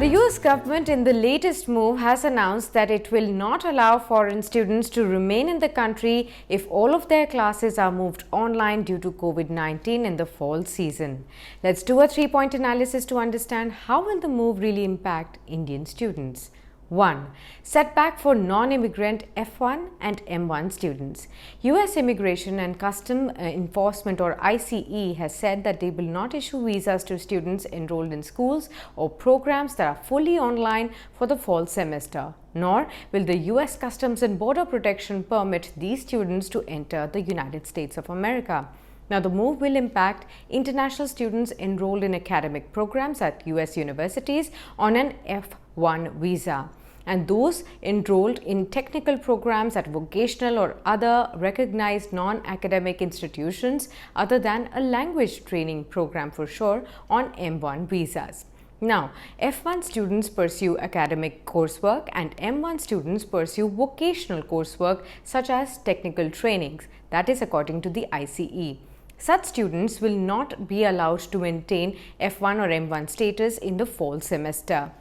The US government in the latest move has announced that it will not allow foreign students to remain in the country if all of their classes are moved online due to COVID-19 in the fall season. Let's do a three-point analysis to understand how will the move really impact Indian students. 1. Setback for non-immigrant F1 and M1 students. US Immigration and Customs Enforcement or ICE has said that they will not issue visas to students enrolled in schools or programs that are fully online for the fall semester. Nor will the US Customs and Border Protection permit these students to enter the United States of America. Now, the move will impact international students enrolled in academic programs at US universities on an F1 visa, and those enrolled in technical programs at vocational or other recognized non-academic institutions other than a language training program for sure on M1 visas. Now, F1 students pursue academic coursework and M1 students pursue vocational coursework such as technical trainings. That is according to the ICE. Such students will not be allowed to maintain F1 or M1 status in the fall semester.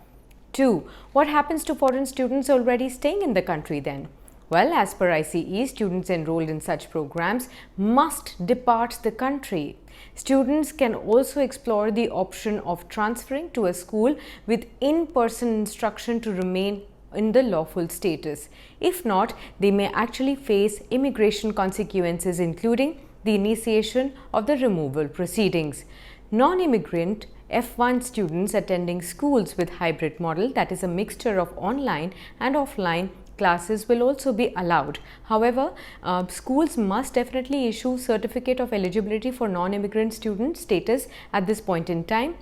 2. What happens to foreign students already staying in the country then? Well, as per ICE, students enrolled in such programs must depart the country. Students can also explore the option of transferring to a school with in-person instruction to remain in the lawful status. If not, they may actually face immigration consequences, including the initiation of the removal proceedings. Non-immigrant F1 students attending schools with hybrid model, that is a mixture of online and offline classes, will also be allowed. However, schools must definitely issue certificate of eligibility for non-immigrant student status at this point in time,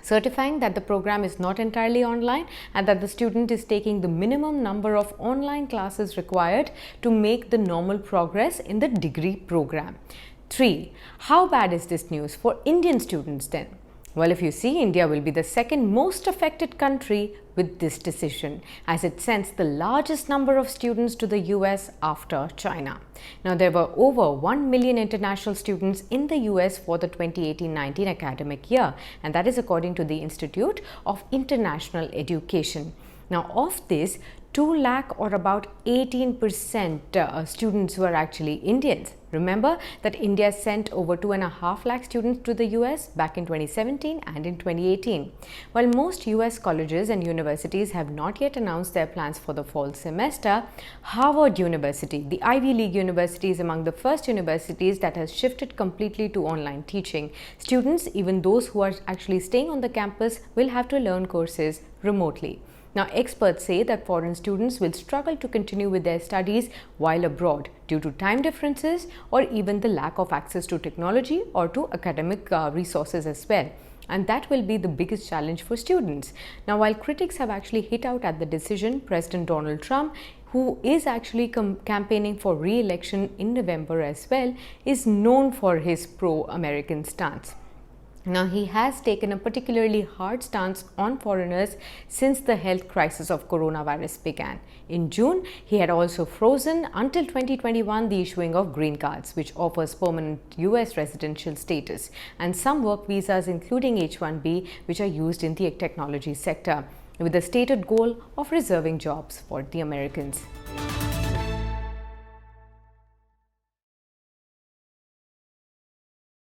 certifying that the program is not entirely online and that the student is taking the minimum number of online classes required to make the normal progress in the degree program. 3. How bad is this news for Indian students then? Well, if you see, India will be the second most affected country with this decision, as it sends the largest number of students to the US after China. Now, there were over 1 million international students in the US for the 2018-19 academic year, and that is according to the Institute of International Education. Now, of this, 2 lakh or about 18% students were actually Indians. Remember that India sent over 2.5 lakh students to the US back in 2017 and in 2018. While most US colleges and universities have not yet announced their plans for the fall semester, Harvard University, the Ivy League university, is among the first universities that has shifted completely to online teaching. Students, even those who are actually staying on the campus, will have to learn courses remotely. Now, experts say that foreign students will struggle to continue with their studies while abroad due to time differences or even the lack of access to technology or to academic resources as well. And that will be the biggest challenge for students. Now, while critics have actually hit out at the decision, President Donald Trump, who is actually campaigning for re-election in November as well, is known for his pro-American stance. Now, he has taken a particularly hard stance on foreigners since the health crisis of coronavirus began. In June, he had also frozen until 2021 the issuing of green cards, which offers permanent US residential status, and some work visas including H-1B, which are used in the technology sector, with the stated goal of reserving jobs for the Americans.